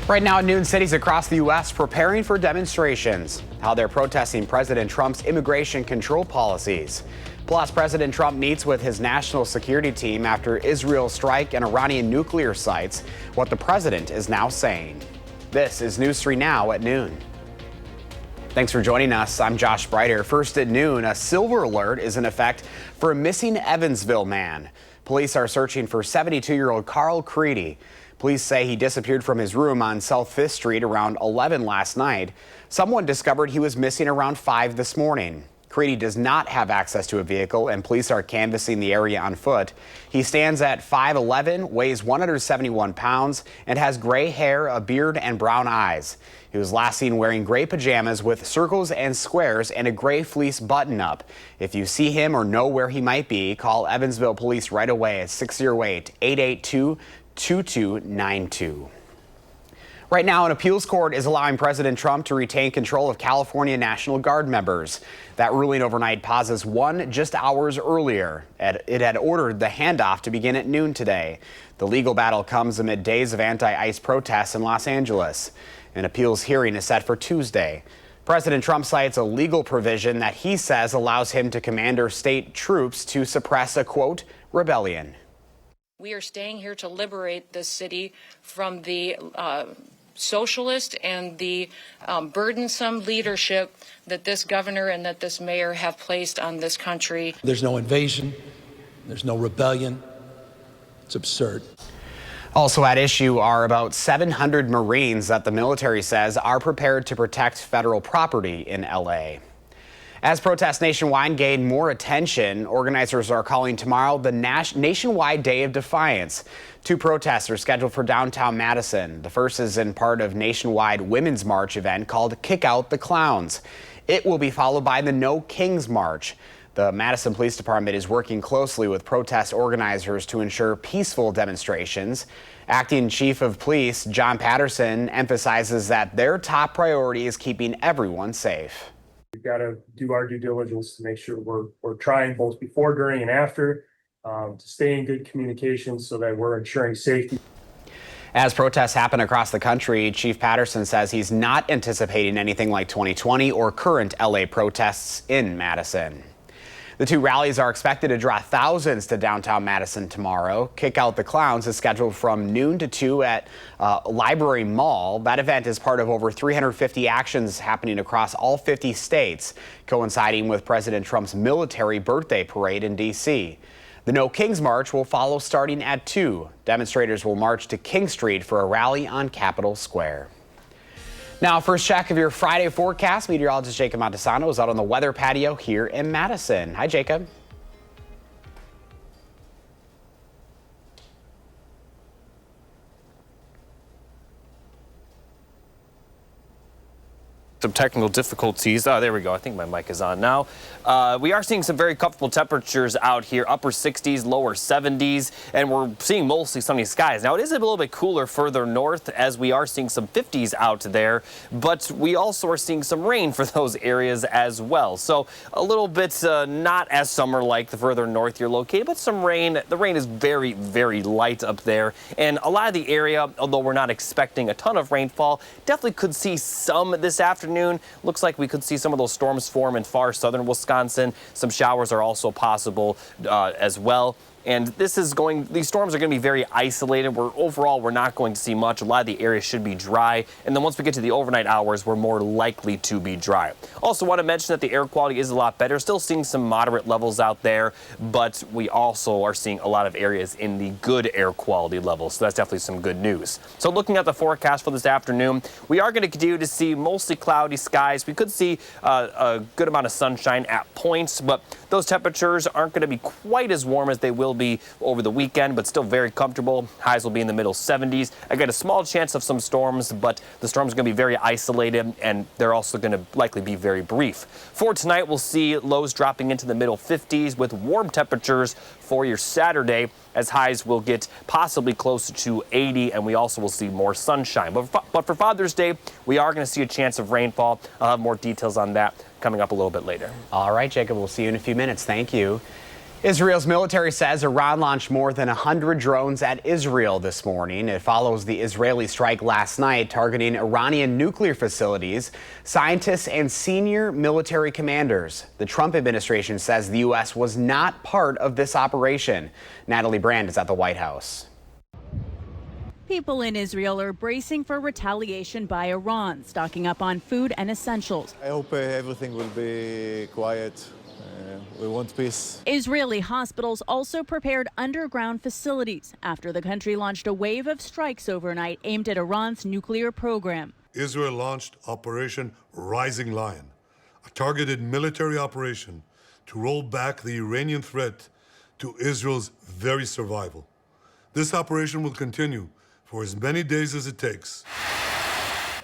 Right now at noon, cities across the U.S. preparing for demonstrations, how they're protesting President Trump's immigration control policies. Plus, President Trump meets with his national security team after Israel's strike and Iranian nuclear sites, what the president is now saying. This is News 3 Now at noon. Thanks for joining us. I'm Josh Breiter. First at noon, a silver alert is in effect for a missing Evansville man. Police are searching for 72-year-old Carl Creedy. Police say he disappeared from his room on South 5th Street around 11 last night. Someone discovered he was missing around 5 this morning. Creedy does not have access to a vehicle, and police are canvassing the area on foot. He stands at 5'11", weighs 171 pounds, and has gray hair, a beard, and brown eyes. He was last seen wearing gray pajamas with circles and squares and a gray fleece button-up. If you see him or know where he might be, call Evansville Police right away at 608-882-2292. Right now, an appeals court is allowing President Trump to retain control of California National Guard members. That ruling overnight pauses one just hours earlier. It had ordered the handoff to begin at noon today. The legal battle comes amid days of anti-ICE protests in Los Angeles. An appeals hearing is set for Tuesday. President Trump cites a legal provision that he says allows him to commander state troops to suppress a, quote, rebellion. We are staying here to liberate this city from the socialist and the burdensome leadership that this governor and that this mayor have placed on this country. There's no invasion. There's no rebellion. It's absurd. Also at issue are about 700 Marines that the military says are prepared to protect federal property in L.A. As protests nationwide gain more attention, organizers are calling tomorrow the nationwide Day of Defiance. 2 protests are scheduled for downtown Madison. The first is in part of nationwide Women's March event called Kick Out the Clowns. It will be followed by the No Kings March. The Madison Police Department is working closely with protest organizers to ensure peaceful demonstrations. Acting Chief of Police John Patterson emphasizes that their top priority is keeping everyone safe. We've got to do our due diligence to make sure we're trying both before, during, and after to stay in good communication so that we're ensuring safety. As protests happen across the country, Chief Patterson says he's not anticipating anything like 2020 or current LA protests in Madison. The 2 rallies are expected to draw thousands to downtown Madison tomorrow. Kick Out the Clowns is scheduled from noon to 2 at Library Mall. That event is part of over 350 actions happening across all 50 states, coinciding with President Trump's military birthday parade in D.C. The No Kings March will follow starting at 2. Demonstrators will march to King Street for a rally on Capitol Square. Now, first check of your Friday forecast. Meteorologist Jacob Montesano is out on the weather patio here in Madison. Hi, Jacob. Some technical difficulties. Oh, there we go. I think my mic is on now. We are seeing some very comfortable temperatures out here, upper 60s, lower 70s, and we're seeing mostly sunny skies. Now, it is a little bit cooler further north as we are seeing some 50s out there, but we also are seeing some rain for those areas as well. So a little bit not as summer-like the further north you're located, but some rain. The rain is very, very light up there, and a lot of the area, although we're not expecting a ton of rainfall, definitely could see some this afternoon. Looks like we could see some of those storms form in far southern Wisconsin. Some showers are also possible as well. And these storms are going to be very isolated. Overall, we're not going to see much. A lot of the area should be dry. And then once we get to the overnight hours, we're more likely to be dry. Also want to mention that the air quality is a lot better. Still seeing some moderate levels out there, but we also are seeing a lot of areas in the good air quality levels. So that's definitely some good news. So looking at the forecast for this afternoon, we are going to continue to see mostly cloudy skies. We could see a good amount of sunshine at points, but those temperatures aren't going to be quite as warm as they will be over the weekend, but still very comfortable. Highs will be in the middle 70s. I got a small chance of some storms, but the storms are going to be very isolated, and they're also going to likely be very brief. For tonight, we'll see lows dropping into the middle 50s with warm temperatures for your Saturday, as highs will get possibly closer to 80, and we also will see more sunshine. But for Father's Day, we are going to see a chance of rainfall. I'll have more details on that coming up a little bit later. All right, Jacob, we'll see you in a few minutes. Thank you. Israel's military says Iran launched more than 100 drones at Israel this morning. It follows the Israeli strike last night targeting Iranian nuclear facilities, scientists, and senior military commanders. The Trump administration says the U.S. was not part of this operation. Natalie Brand is at the White House. People in Israel are bracing for retaliation by Iran, stocking up on food and essentials. I hope everything will be quiet. We want peace. Israeli hospitals also prepared underground facilities after the country launched a wave of strikes overnight aimed at Iran's nuclear program. Israel launched Operation Rising Lion, a targeted military operation to roll back the Iranian threat to Israel's very survival. This operation will continue for as many days as it takes.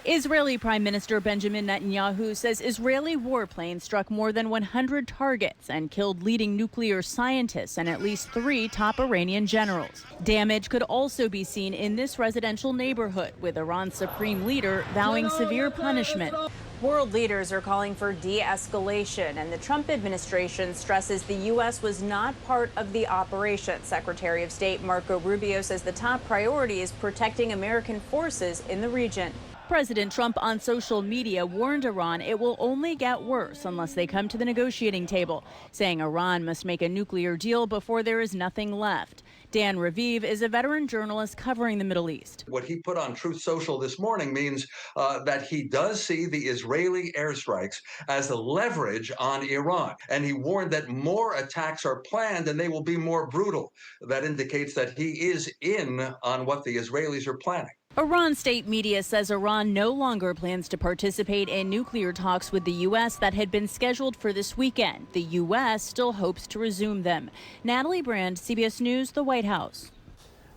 Israeli Prime Minister Benjamin Netanyahu says Israeli warplanes struck more than 100 targets and killed leading nuclear scientists and at least 3 top Iranian generals. Damage could also be seen in this residential neighborhood, with Iran's supreme leader vowing severe punishment. World leaders are calling for de-escalation, and the Trump administration stresses the U.S. was not part of the operation. Secretary of State Marco Rubio says the top priority is protecting American forces in the region. President Trump on social media warned Iran it will only get worse unless they come to the negotiating table, saying Iran must make a nuclear deal before there is nothing left. Dan Raviv is a veteran journalist covering the Middle East. What he put on Truth Social this morning means that he does see the Israeli airstrikes as a leverage on Iran. And he warned that more attacks are planned and they will be more brutal. That indicates that he is in on what the Israelis are planning. Iran state media says Iran no longer plans to participate in nuclear talks with the U.S. that had been scheduled for this weekend. The U.S. still hopes to resume them. Natalie Brand, CBS News, the White House.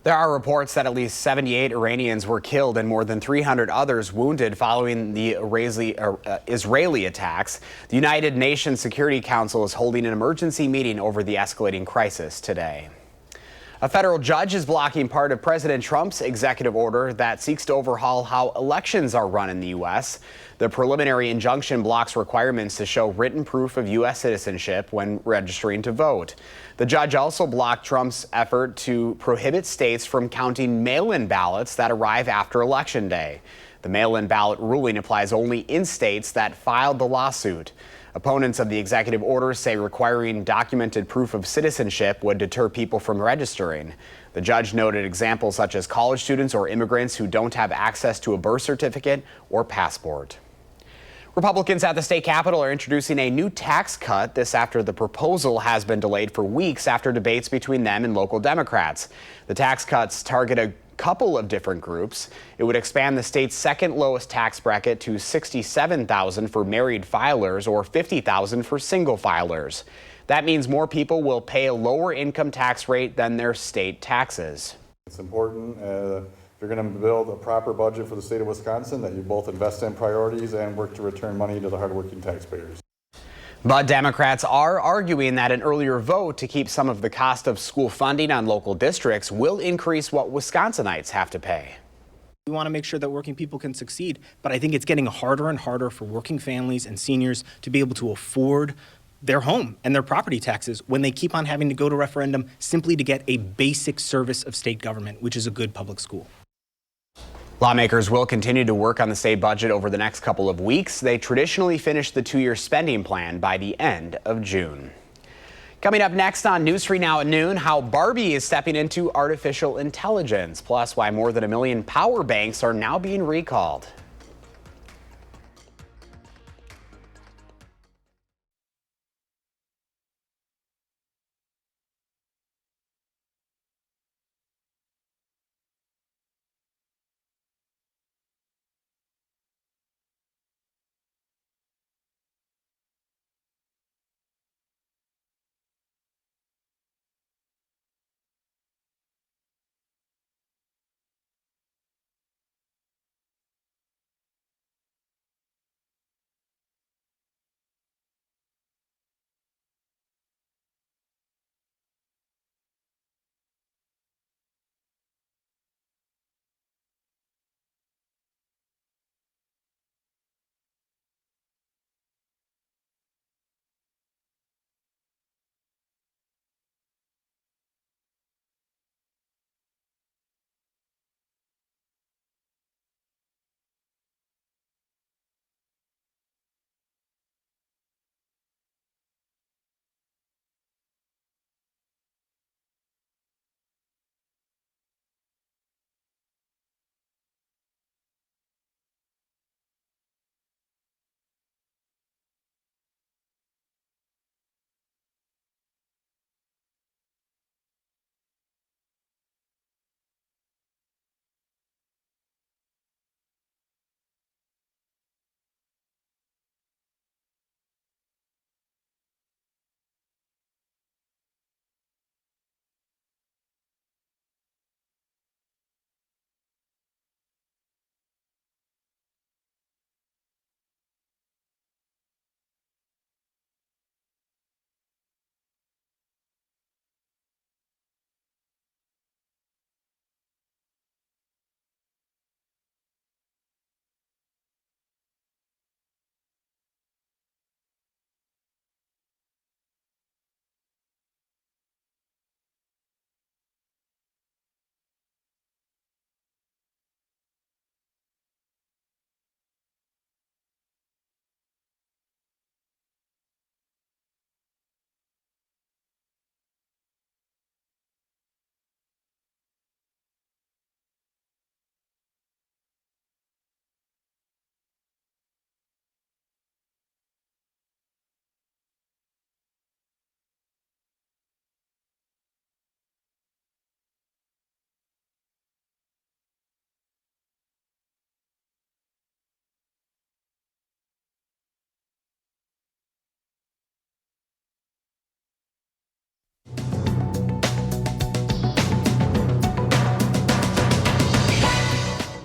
There are reports that at least 78 Iranians were killed and more than 300 others wounded following the Israeli attacks. The United Nations Security Council is holding an emergency meeting over the escalating crisis today. A federal judge is blocking part of President Trump's executive order that seeks to overhaul how elections are run in the U.S. The preliminary injunction blocks requirements to show written proof of U.S. citizenship when registering to vote. The judge also blocked Trump's effort to prohibit states from counting mail-in ballots that arrive after Election Day. The mail-in ballot ruling applies only in states that filed the lawsuit. Opponents of the executive order say requiring documented proof of citizenship would deter people from registering. The judge noted examples such as college students or immigrants who don't have access to a birth certificate or passport. Republicans at the state capitol are introducing a new tax cut. This after the proposal has been delayed for weeks after debates between them and local Democrats. The tax cuts target a couple of different groups. It would expand the state's second lowest tax bracket to $67,000 for married filers or $50,000 for single filers. That means more people will pay a lower income tax rate than their state taxes. It's important if you're going to build a proper budget for the state of Wisconsin that you both invest in priorities and work to return money to the hardworking taxpayers. But Democrats are arguing that an earlier vote to keep some of the cost of school funding on local districts will increase what Wisconsinites have to pay. We want to make sure that working people can succeed, but I think it's getting harder and harder for working families and seniors to be able to afford their home and their property taxes when they keep on having to go to referendum simply to get a basic service of state government, which is a good public school. Lawmakers will continue to work on the state budget over the next couple of weeks. They traditionally finish the 2-year spending plan by the end of June. Coming up next on News 3 Now at noon, how Barbie is stepping into artificial intelligence, plus why more than 1 million power banks are now being recalled.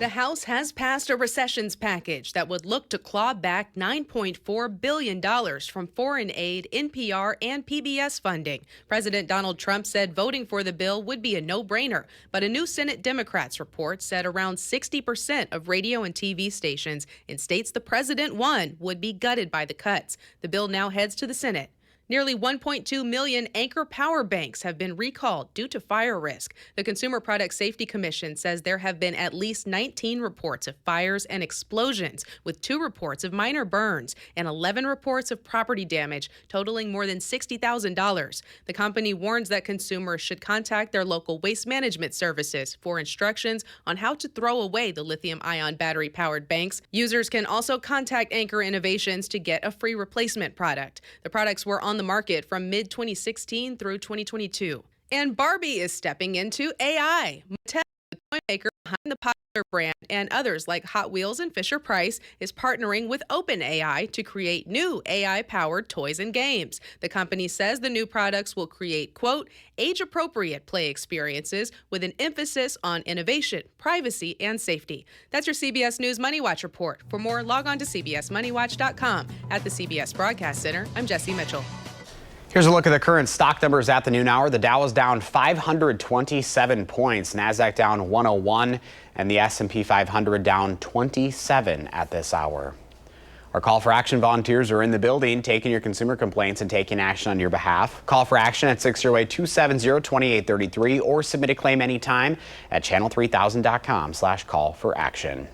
The House has passed a recessions package that would look to claw back $9.4 billion from foreign aid, NPR, and PBS funding. President Donald Trump said voting for the bill would be a no-brainer, but a new Senate Democrats report said around 60% of radio and TV stations in states the president won would be gutted by the cuts. The bill now heads to the Senate. Nearly 1.2 million Anchor power banks have been recalled due to fire risk. The Consumer Product Safety Commission says there have been at least 19 reports of fires and explosions, with 2 reports of minor burns and 11 reports of property damage, totaling more than $60,000. The company warns that consumers should contact their local waste management services for instructions on how to throw away the lithium-ion battery-powered banks. Users can also contact Anchor Innovations to get a free replacement product. The products were on the market from mid-2016 through 2022. And Barbie is stepping into AI. Mattel, the toy maker behind the popular brand, and others like Hot Wheels and Fisher-Price, is partnering with OpenAI to create new AI-powered toys and games. The company says the new products will create, quote, age-appropriate play experiences with an emphasis on innovation, privacy, and safety. That's your CBS News Money Watch report. For more, log on to cbsmoneywatch.com. At the CBS Broadcast Center, I'm Jesse Mitchell. Here's a look at the current stock numbers at the noon hour. The Dow is down 527 points, NASDAQ down 101, and the S&P 500 down 27 at this hour. Our Call for Action volunteers are in the building taking your consumer complaints and taking action on your behalf. Call for action at 608-270-2833 or submit a claim anytime at channel3000.com/call-for-action.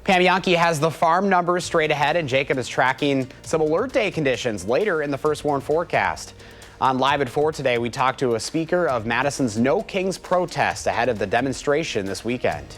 Pam Yankee has the farm numbers straight ahead, and Jacob is tracking some alert day conditions later in the first warn forecast. On Live at 4 today, we talked to a speaker of Madison's No Kings protest ahead of the demonstration this weekend.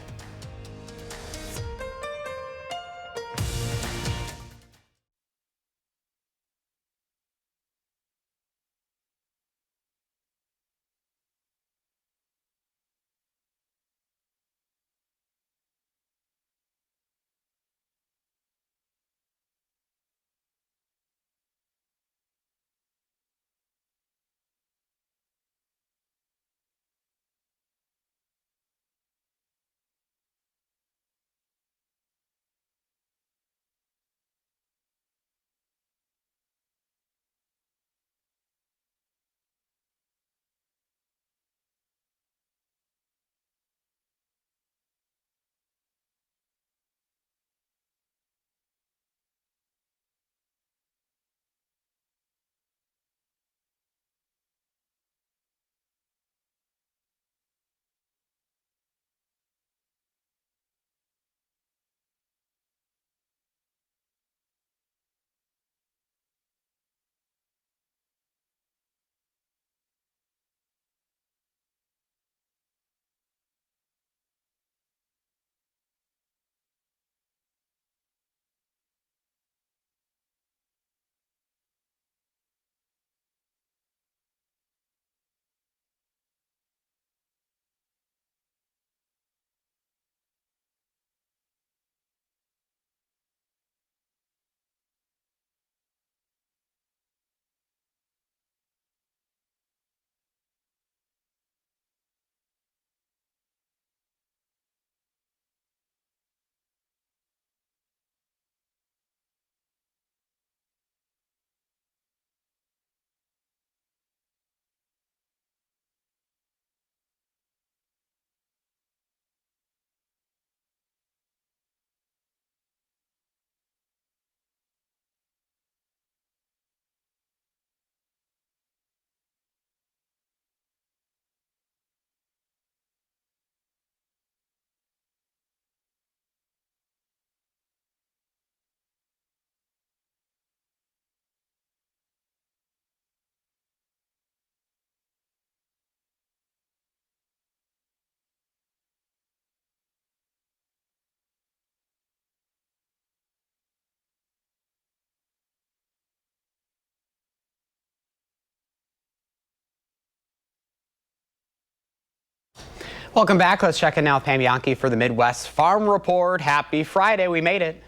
Welcome back. Let's check in now with Pam Yankee for the Midwest Farm Report. Happy Friday. We made it.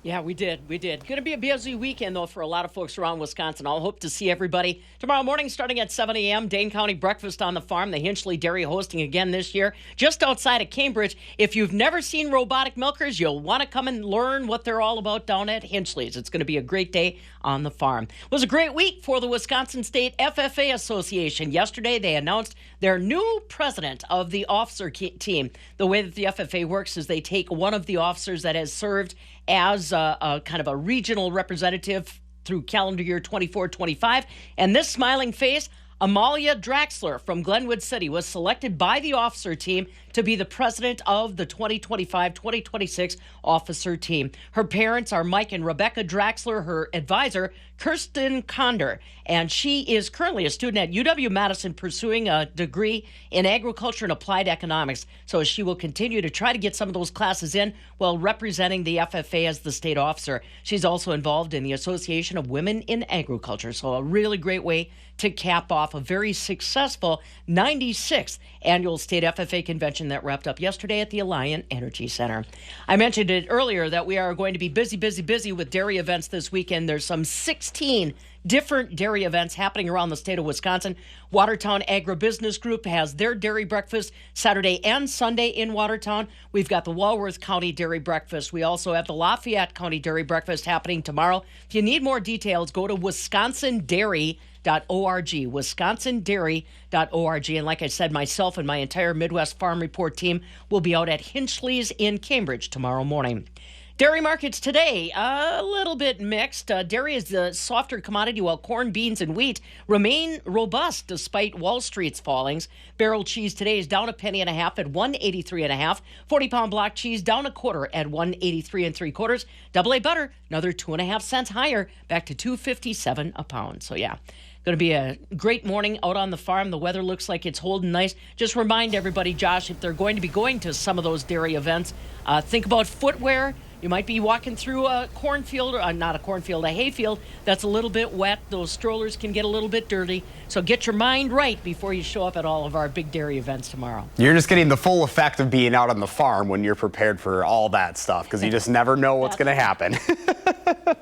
Yeah, we did. Going to be a busy weekend, though, for a lot of folks around Wisconsin. I'll hope to see everybody tomorrow morning starting at 7 a.m. Dane County Breakfast on the Farm, the Hinchley Dairy hosting again this year, just outside of Cambridge. If you've never seen robotic milkers, you'll want to come and learn what they're all about down at Hinchley's. It's going to be a great day on the farm. It was a great week for the Wisconsin State FFA Association. Yesterday, they announced their new president of the officer team. The way that the FFA works is they take one of the officers that has served as a kind of a regional representative through calendar year 24-25. And this smiling face, Amalia Draxler from Glenwood City, was selected by the officer team to be the president of the 2025-2026 officer team. Her parents are Mike and Rebecca Draxler, her advisor, Kirsten Conder, and she is currently a student at UW-Madison pursuing a degree in agriculture and applied economics. So she will continue to try to get some of those classes in while representing the FFA as the state officer. She's also involved in the Association of Women in Agriculture. So a really great way to cap off a very successful 96th annual state FFA convention that wrapped up yesterday at the Alliant Energy Center. I mentioned it earlier that we are going to be busy with dairy events this weekend. There's some 16 different dairy events happening around the state of Wisconsin. Watertown Agribusiness Group has their dairy breakfast Saturday and Sunday in Watertown. We've got the Walworth County Dairy Breakfast. We also have the Lafayette County Dairy Breakfast happening tomorrow. If you need more details, go to WisconsinDairy.org, WisconsinDairy.org. And like I said, myself and my entire Midwest Farm Report team will be out at Hinchley's in Cambridge tomorrow morning. Dairy markets today, a little bit mixed. Dairy is the softer commodity, while corn, beans, and wheat remain robust despite Wall Street's fallings. Barrel cheese today is down 1.5 pennies at 183.5. 40-pound block cheese down 1/4 at 183 3/4. Double A butter another 2.5 cents higher, back to $2.57 a pound. So yeah, going to be a great morning out on the farm. The weather looks like it's holding nice. Just remind everybody, Josh, if they're going to be going to some of those dairy events, think about footwear. You might be walking through a cornfield, or not a cornfield, a hayfield that's a little bit wet. Those strollers can get a little bit dirty. So get your mind right before you show up at all of our big dairy events tomorrow. You're just getting the full effect of being out on the farm when you're prepared for all that stuff, because you just never know what's going to happen.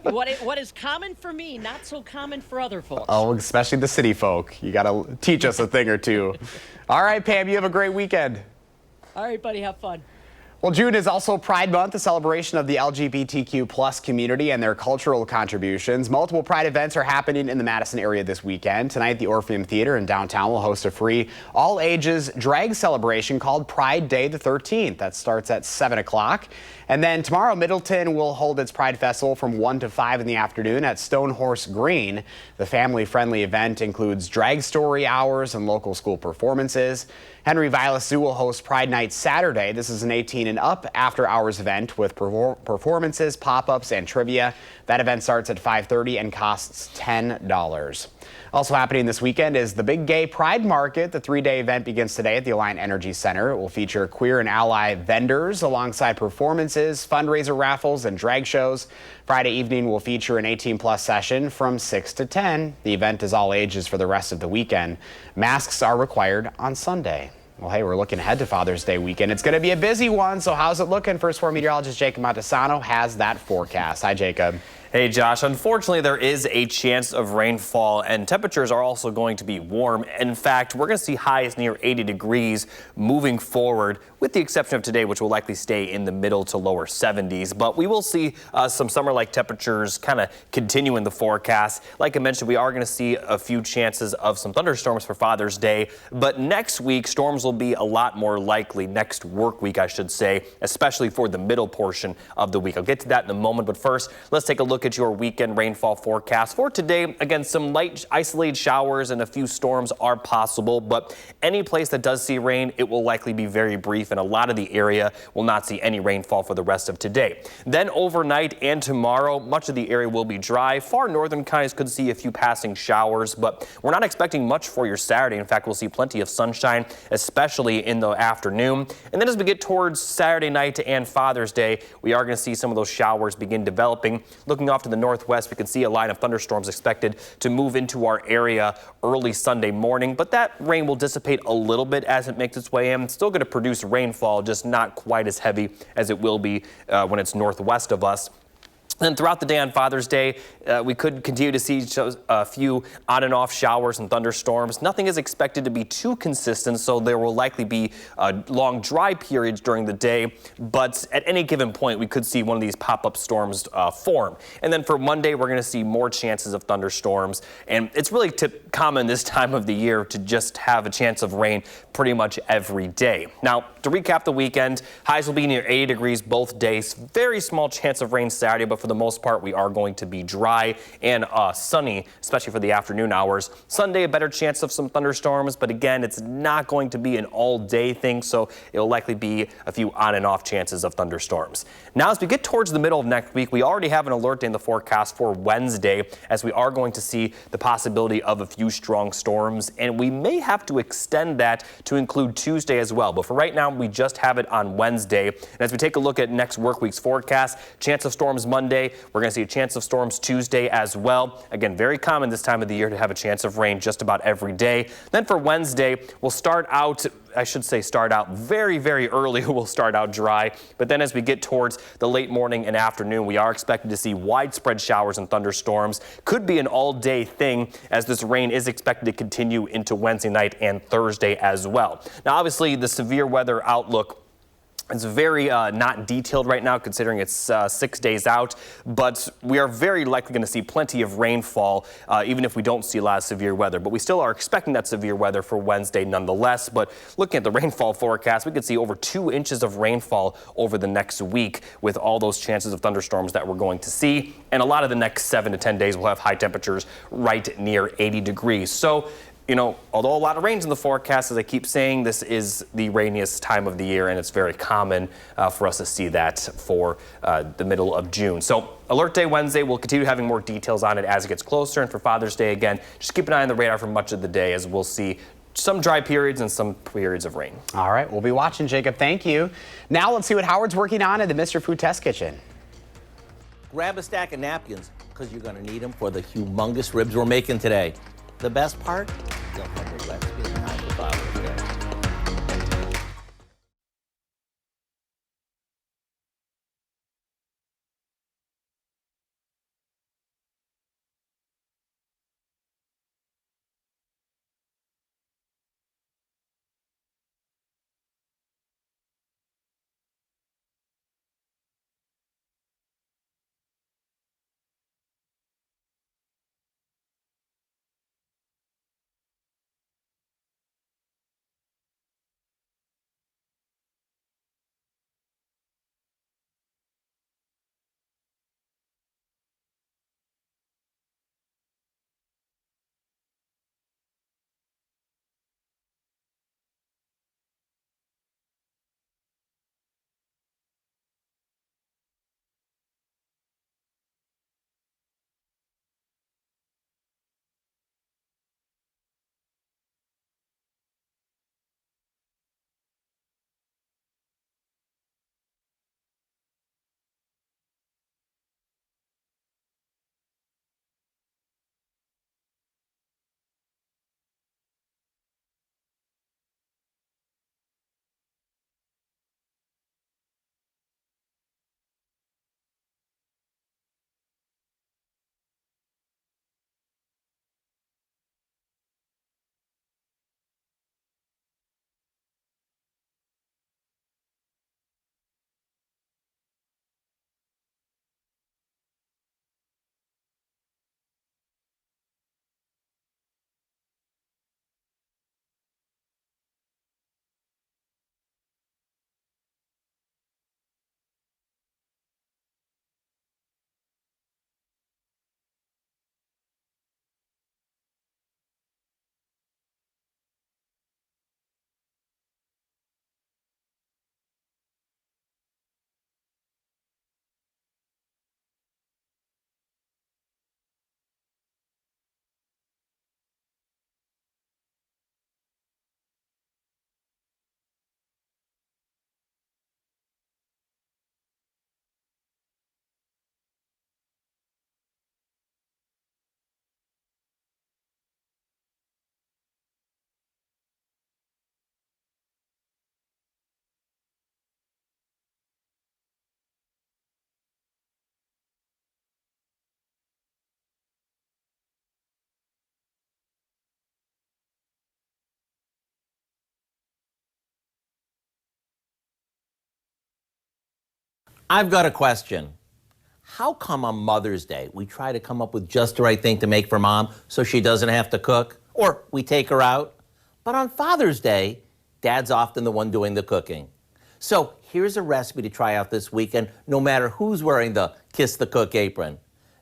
What is common for me, not so common for other folks. Oh, especially the city folk. You got to teach us a thing or two. All right, Pam, you have a great weekend. All right, buddy, have fun. Well, June is also Pride Month, a celebration of the LGBTQ plus community and their cultural contributions. Multiple Pride events are happening in the Madison area this weekend. Tonight, the Orpheum Theater in downtown will host a free all-ages drag celebration called Pride Day the 13th. That starts at 7 o'clock. And then tomorrow, Middleton will hold its Pride Festival from 1 to 5 in the afternoon at Stone Horse Green. The family-friendly event includes drag story hours and local school performances. Henry Vilas Zoo will host Pride Night Saturday. This is an 18 and up after-hours event with performances, pop-ups, and trivia. That event starts at 5:30 and costs $10. Also happening this weekend is the Big Gay Pride Market. The 3-day event begins today at the Alliant Energy Center. It will feature queer and ally vendors alongside performances, fundraiser raffles, and drag shows. Friday evening will feature an 18-plus session from 6 to 10. The event is all ages for the rest of the weekend. Masks are required on Sunday. Well, hey, we're looking ahead to Father's Day weekend. It's going to be a busy one, so how's it looking? First Four meteorologist Jacob Montesano has that forecast. Hi, Jacob. Hey, Josh. Unfortunately, there is a chance of rainfall, and temperatures are also going to be warm. In fact, we're going to see highs near 80 degrees moving forward, with the exception of today, which will likely stay in the middle to lower 70s. But we will see some summer-like temperatures kind of continue in the forecast. Like I mentioned, we are going to see a few chances of some thunderstorms for Father's Day. But next week, storms will be a lot more likely, next work week, I should say, especially for the middle portion of the week. I'll get to that in a moment. But first, let's take a look at your weekend rainfall forecast. For today, again, some light isolated showers and a few storms are possible, but any place that does see rain, it will likely be very brief, and a lot of the area will not see any rainfall for the rest of today. Then overnight and tomorrow, much of the area will be dry. Far northern counties could see a few passing showers, but we're not expecting much for your Saturday. In fact, we'll see plenty of sunshine, especially in the afternoon. And then as we get towards Saturday night and Father's Day, we are going to see some of those showers begin developing. Looking off to the northwest, we can see a line of thunderstorms expected to move into our area early Sunday morning, but that rain will dissipate a little bit as it makes its way in. It's still going to produce rainfall, just not quite as heavy as it will be when it's northwest of us. Then throughout the day on Father's Day, we could continue to see a few on and off showers and thunderstorms. Nothing is expected to be too consistent, so there will likely be long dry periods during the day. But at any given point, we could see one of these pop-up storms form. And then for Monday, we're going to see more chances of thunderstorms. And it's really common this time of the year to just have a chance of rain pretty much every day. Now, to recap the weekend, highs will be near 80 degrees both days. Very small chance of rain Saturday, but for the most part, we are going to be dry and sunny, especially for the afternoon hours. Sunday, a better chance of some thunderstorms, but again, it's not going to be an all-day thing, so it will likely be a few on and off chances of thunderstorms. Now, as we get towards the middle of next week, we already have an alert in the forecast for Wednesday, as we are going to see the possibility of a few strong storms, and we may have to extend that to include Tuesday as well. But for right now, we just have it on Wednesday. And as we take a look at next work week's forecast, chance of storms Monday. We're going to see a chance of storms Tuesday as well. Again, very common this time of the year to have a chance of rain just about every day. Then for Wednesday, we'll start out very, very early. We'll start out dry. But then as we get towards the late morning and afternoon, we are expected to see widespread showers and thunderstorms. Could be an all-day thing, as this rain is expected to continue into Wednesday night and Thursday as well. Now, obviously, the severe weather outlook it's very not detailed right now, considering it's 6 days out, but we are very likely going to see plenty of rainfall, even if we don't see a lot of severe weather. But we still are expecting that severe weather for Wednesday nonetheless. But looking at the rainfall forecast, we could see over 2 inches of rainfall over the next week with all those chances of thunderstorms that we're going to see. And a lot of the next 7 to 10 days will have high temperatures right near 80 degrees. So, you know, although a lot of rain's in the forecast, as I keep saying, this is the rainiest time of the year, and it's very common for us to see that for the middle of June. So Alert Day Wednesday, we'll continue having more details on it as it gets closer. And for Father's Day, again, just keep an eye on the radar for much of the day, as we'll see some dry periods and some periods of rain. All right, we'll be watching, Jacob. Thank you. Now let's see what Howard's working on at the Mr. Food Test Kitchen. Grab a stack of napkins, because you're going to need them for the humongous ribs we're making today. The best part? You'll have the recipe in time for Father's Day. I've got a question. How come on Mother's Day we try to come up with just the right thing to make for Mom so she doesn't have to cook, or we take her out? But on Father's Day, Dad's often the one doing the cooking. So here's a recipe to try out this weekend, no matter who's wearing the Kiss the Cook apron.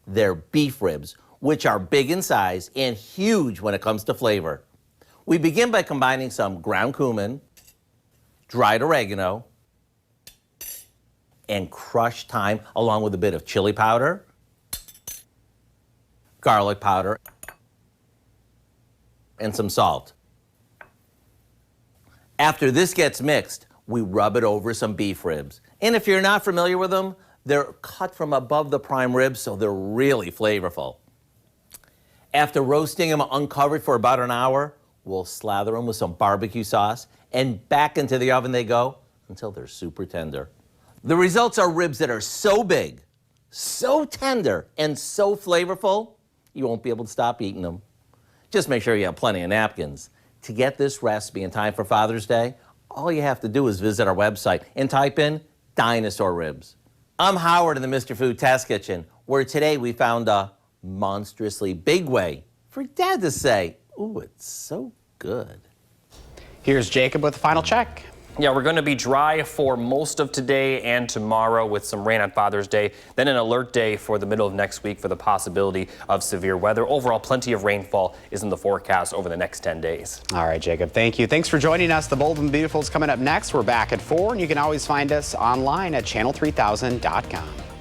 They're beef ribs, which are big in size and huge when it comes to flavor. We begin by combining some ground cumin, dried oregano, and crushed thyme, along with a bit of chili powder, garlic powder, and some salt. After this gets mixed, we rub it over some beef ribs. And if you're not familiar with them, they're cut from above the prime rib, so they're really flavorful. After roasting them uncovered for about an hour, we'll slather them with some barbecue sauce, and back into the oven they go until they're super tender. The results are ribs that are so big, so tender, and so flavorful, you won't be able to stop eating them. Just make sure you have plenty of napkins. To get this recipe in time for Father's Day, all you have to do is visit our website and type in dinosaur ribs. I'm Howard in the Mr. Food Test Kitchen, where today we found a monstrously big way for Dad to say, ooh, it's so good. Here's Jacob with the final check. Yeah, we're going to be dry for most of today and tomorrow with some rain on Father's Day. Then an alert day for the middle of next week for the possibility of severe weather. Overall, plenty of rainfall is in the forecast over the next 10 days. All right, Jacob, thank you. Thanks for joining us. The Bold and Beautiful is coming up next. We're back at 4, and you can always find us online at channel3000.com.